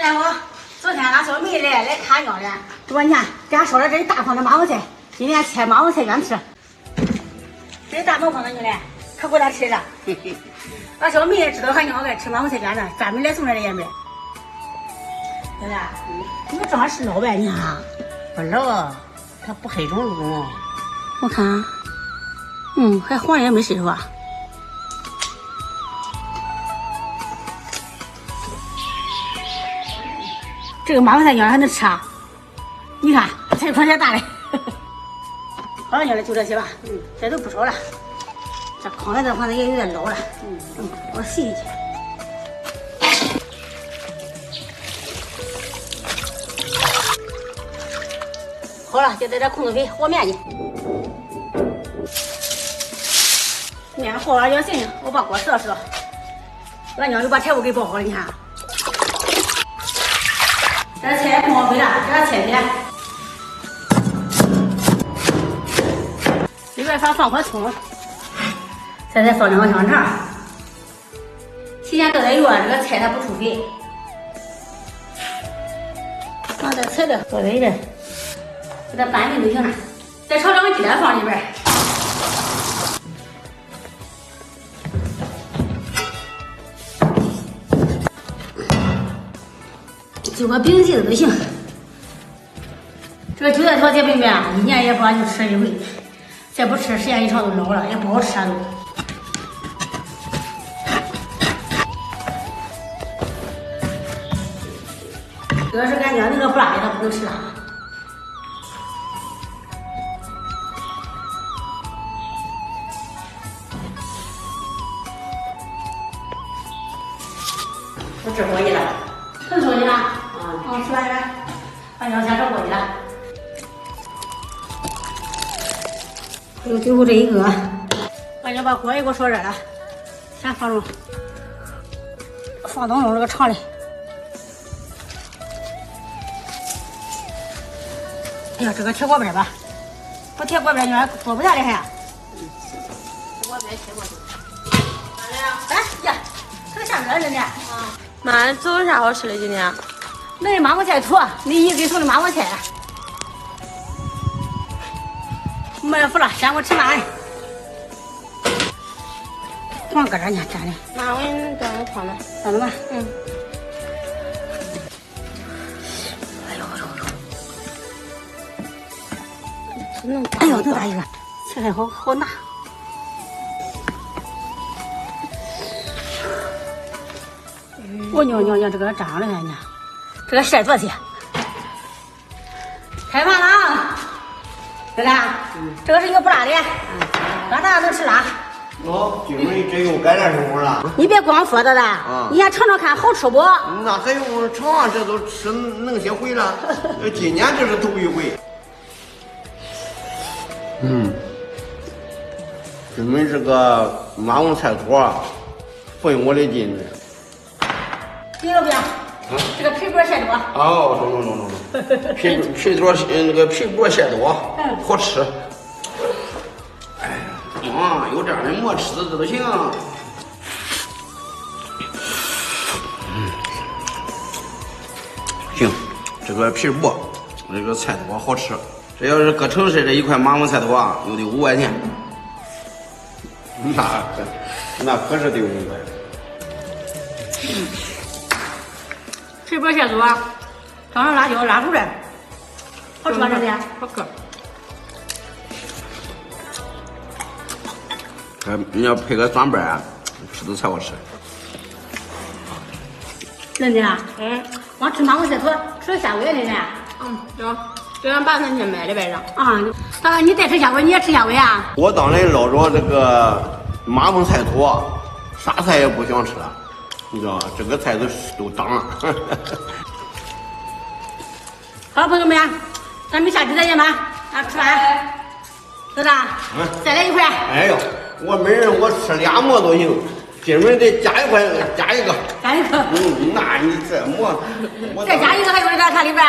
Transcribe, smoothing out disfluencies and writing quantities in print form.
陈大夫，昨天俺小妹来看药了，说你看给俺烧了这一大筐的麻黄菜，今天切麻黄菜干吃。这一大毛筐子你来，可够咱吃的。俺小妹知道俺娘爱吃麻黄菜干的，专门来送来的也没。对不对？你们装是老呗？你看，不老，它不黑中中。我看，还黄也没事是吧？这个麻黄菜药还能吃啊？你看，这筐才大嘞。好了，娘的就这些吧。这都不少了。这筐子也有点老了。我洗一洗。好了，就在这空子里和面去。面和完就行，我把锅烧烧。俺娘又把柴火给包好了，你看。这菜空好肥了，给它切切。里边放块葱，再放2个香肠。提前倒点油，这个菜它不出肥。放点材料，多点点。给它拌匀就行了，再炒2个鸡蛋放里边，就个饼剂子都行。这个韭菜炒煎饼面，1年也不就吃1回，再不吃时间一长都老了，也不好吃都。主要是俺娘那个不辣的，她不能吃辣。我吃过去了，很过去了。吃完了，俺娘先吃过去了。就最后这一个，俺娘把锅也给我烧热了，先放当中这个肠里。哎呀，这个铁锅边吧，不铁锅边你看做不下来还。我别切过去。来呀，这个下热着呢。妈，做有啥好吃的今天？那是麻黄菜坨，你姨给送的麻黄菜。没福了，先给我吃饭。放搁这呢，站的。妈，我给你端个汤来。咋的嘛？哎呦，这大一个，切开好拿。我娘，这个长了呢，这个晒多些。开饭了啊！对吧？这个是一个不辣的，让大家能吃辣。今儿真有改良生活了。你别光说的你先尝尝看好吃不？那还用尝？这都吃能些回了。今年这是头一回。专门这个麻黄菜坨，分我的劲子。你要不要？这个皮薄馅多。懂。皮多那个皮薄馅多，好吃。哎呀，有这样的馍吃的都行。行，这个皮薄，这个菜多好吃。这要是搁城市这一块麻黄菜坨，又得5块钱。那可是得5块。皮薄馅多，放上辣椒辣出来，好吃吧？这的好吃。你要配个蒜瓣，吃的才好吃。真的？光吃麻黄菜坨，吃下回的呢？行，就让爸那天买的呗上。你再吃下回，你也吃下回啊？我当年捞着这个麻黄菜坨，啥菜也不想吃了，你知道吗？这个菜都当了。好，朋友们，咱们下期再见吧。吃饭，知道再来一块。哎呦，我每人我吃2馍都行，今儿得加一块，加一个。加一个。那你这馍，再加一个还有这个里边。